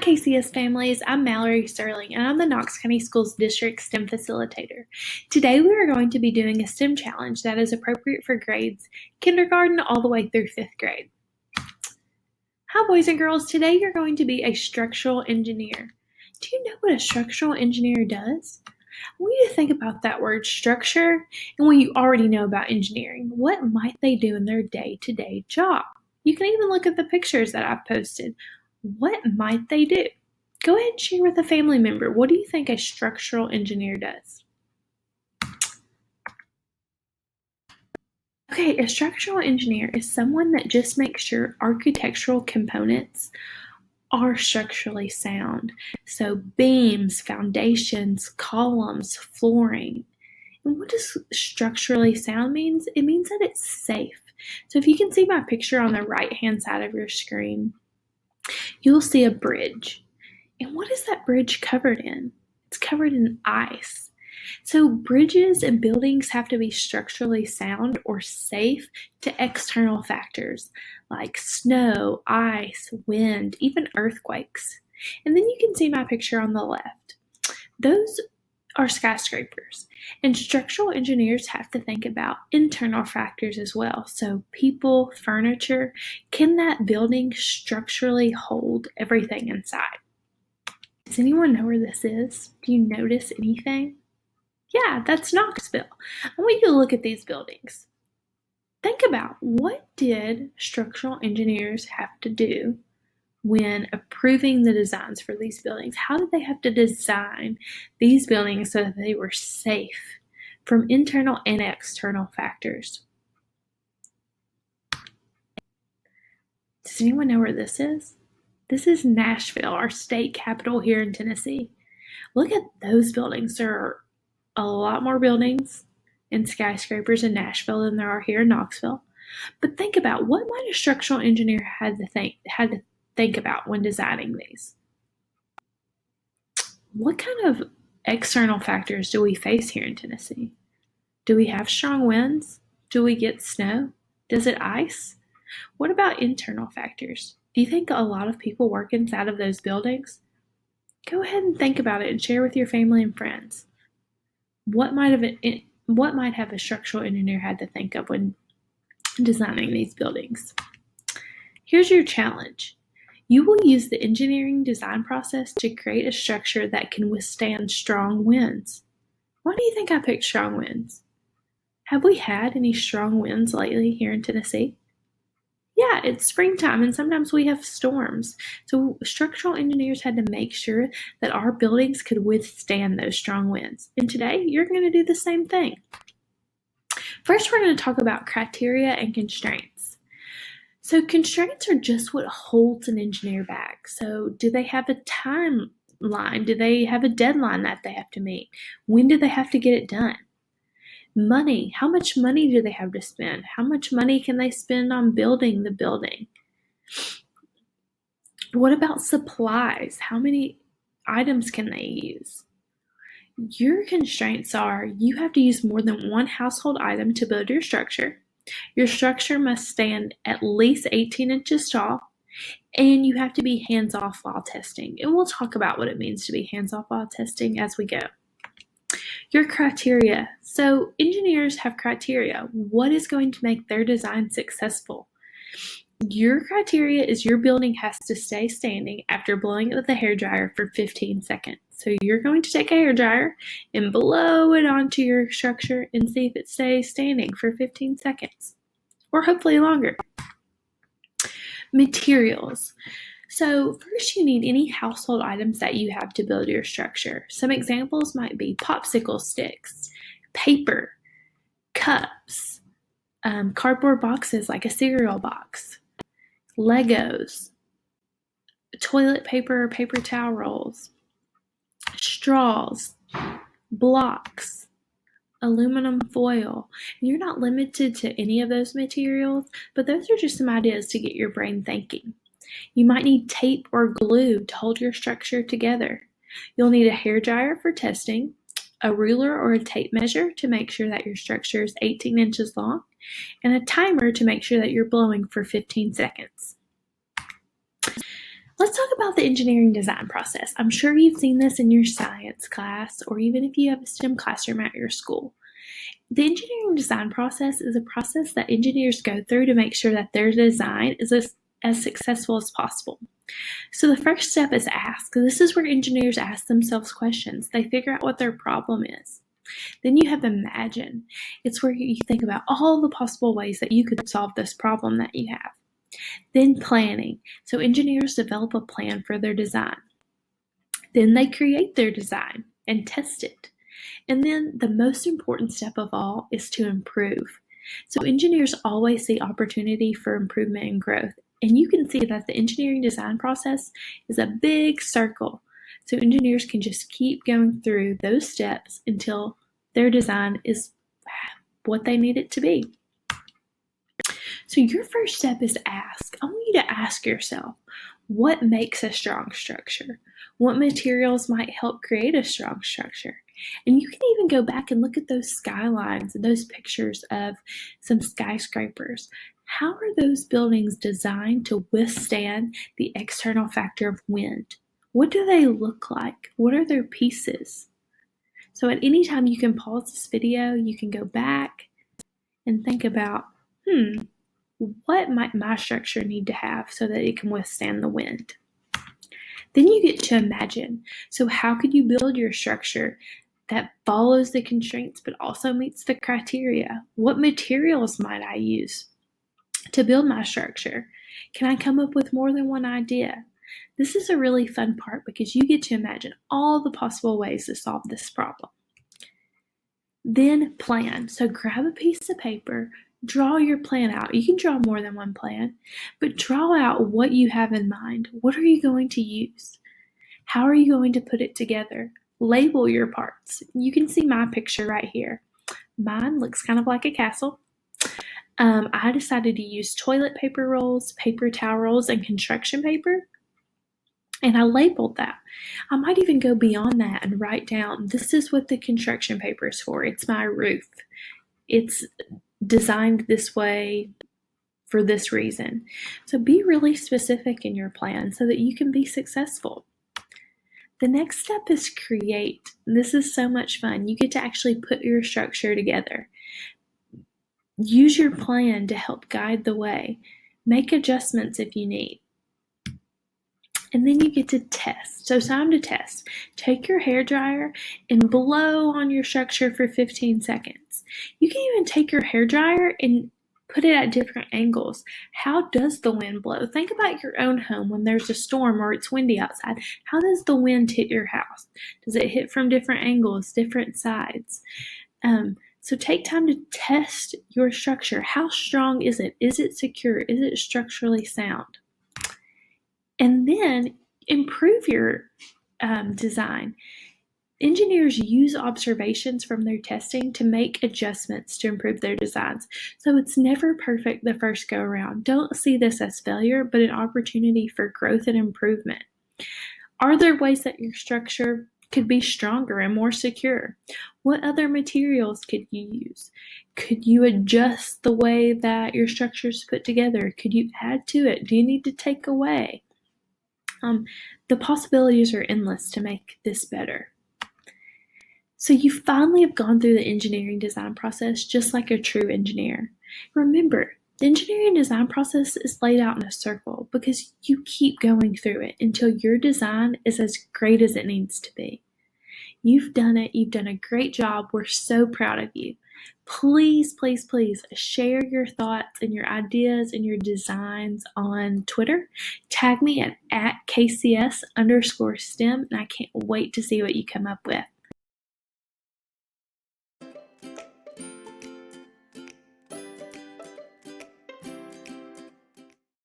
KCS families, I'm Mallory Sterling, and I'm the Knox County Schools District STEM Facilitator. Today we are going to be doing a STEM challenge that is appropriate for grades kindergarten all the way through 5th grade. Hi boys and girls, today you're going to be a structural engineer. Do you know what a structural engineer does? I want you to think about that word structure and what you already know about engineering. What might they do in their day-to-day job? You can even look at the pictures that I've posted. What might they do? Go ahead and share with a family member. What do you think a structural engineer does? Okay, a structural engineer is someone that just makes sure architectural components are structurally sound. So beams, foundations, columns, flooring. And what does structurally sound means? It means that it's safe. So if you can see my picture on the right-hand side of your screen, you'll see a bridge. And what is that bridge covered in? It's covered in ice. So bridges and buildings have to be structurally sound or safe to external factors like snow, ice, wind, even earthquakes. And then you can see my picture on the left. Those are skyscrapers. And structural engineers have to think about internal factors as well. So people, furniture, can that building structurally hold everything inside? Does anyone know where this is? Do you notice anything? Yeah, that's Knoxville. I want you to look at these buildings. Think about, what did structural engineers have to do when approving the designs for these buildings? How did they have to design these buildings so that they were safe from internal and external factors? Does anyone know where this is? This is Nashville, our state capital here in Tennessee. Look at those buildings. There are a lot more buildings and skyscrapers in Nashville than there are here in Knoxville. But think about, what might a structural engineer had to think about when designing these? What kind of external factors do we face here in Tennessee? Do we have strong winds? Do we get snow? Does it ice? What about internal factors? Do you think a lot of people work inside of those buildings? Go ahead and think about it and share with your family and friends. What might have a structural engineer had to think of when designing these buildings? Here's your challenge. You will use the engineering design process to create a structure that can withstand strong winds. Why do you think I picked strong winds? Have we had any strong winds lately here in Tennessee? Yeah, it's springtime and sometimes we have storms. So structural engineers had to make sure that our buildings could withstand those strong winds. And today you're going to do the same thing. First, we're going to talk about criteria and constraints. So constraints are just what holds an engineer back. So do they have a timeline? Do they have a deadline that they have to meet? When do they have to get it done? Money. How much money do they have to spend? How much money can they spend on building the building? What about supplies? How many items can they use? Your constraints are, you have to use more than one household item to build your structure. Your structure must stand at least 18 inches tall, and you have to be hands-off while testing. And we'll talk about what it means to be hands-off while testing as we go. Your criteria. So engineers have criteria. What is going to make their design successful? Your criteria is your building has to stay standing after blowing it with a hairdryer for 15 seconds. So you're going to take a hairdryer and blow it onto your structure and see if it stays standing for 15 seconds, or hopefully longer. Materials. So first you need any household items that you have to build your structure. Some examples might be popsicle sticks, paper, cups, cardboard boxes like a cereal box, Legos, toilet paper or paper towel rolls, straws, blocks, aluminum foil. And you're not limited to any of those materials, but those are just some ideas to get your brain thinking. You might need tape or glue to hold your structure together. You'll need a hairdryer for testing, a ruler or a tape measure to make sure that your structure is 18 inches long, and a timer to make sure that you're blowing for 15 seconds. Let's talk about the engineering design process. I'm sure you've seen this in your science class, or even if you have a STEM classroom at your school. The engineering design process is a process that engineers go through to make sure that their design is as successful as possible. So the first step is ask. This is where engineers ask themselves questions. They figure out what their problem is. Then you have imagine. It's where you think about all the possible ways that you could solve this problem that you have. Then planning. So engineers develop a plan for their design. Then they create their design and test it. And then the most important step of all is to improve. So engineers always see opportunity for improvement and growth. And you can see that the engineering design process is a big circle. So engineers can just keep going through those steps until their design is what they need it to be. So your first step is to ask. I want you to ask yourself, what makes a strong structure? What materials might help create a strong structure? And you can even go back and look at those skylines and those pictures of some skyscrapers. How are those buildings designed to withstand the external factor of wind? What do they look like? What are their pieces? So at any time you can pause this video, you can go back and think about, what might my structure need to have so that it can withstand the wind? Then you get to imagine. So how could you build your structure that follows the constraints but also meets the criteria? What materials might I use to build my structure? Can I come up with more than one idea? This is a really fun part because you get to imagine all the possible ways to solve this problem. Then plan. So grab a piece of paper, draw your plan out. You can draw more than one plan, but draw out what you have in mind. What are you going to use? How are you going to put it together? Label your parts. You can see my picture right here. Mine looks kind of like a castle. I decided to use toilet paper rolls, paper towel rolls, and construction paper. And I labeled that. I might even go beyond that and write down, this is what the construction paper is for. It's my roof. It's designed this way for this reason. So be really specific in your plan so that you can be successful. The next step is create. This is so much fun. You get to actually put your structure together. Use your plan to help guide the way. Make adjustments if you need. And then you get to test. So time to test. Take your hairdryer and blow on your structure for 15 seconds. You can even take your hairdryer and put it at different angles. How does the wind blow? Think about your own home when there's a storm or it's windy outside. How does the wind hit your house? Does it hit from different angles, different sides? So take time to test your structure. How strong is it? Is it secure? Is it structurally sound? And then improve your design. Engineers use observations from their testing to make adjustments to improve their designs. So it's never perfect the first go around. Don't see this as failure, but an opportunity for growth and improvement. Are there ways that your structure could be stronger and more secure? What other materials could you use? Could you adjust the way that your structure is put together? Could you add to it? Do you need to take away? The possibilities are endless to make this better. So you finally have gone through the engineering design process just like a true engineer. Remember, the engineering design process is laid out in a circle because you keep going through it until your design is as great as it needs to be. You've done it. You've done a great job. We're so proud of you. Please, please, please share your thoughts and your ideas and your designs on Twitter. Tag me at KCS_STEM, and I can't wait to see what you come up with.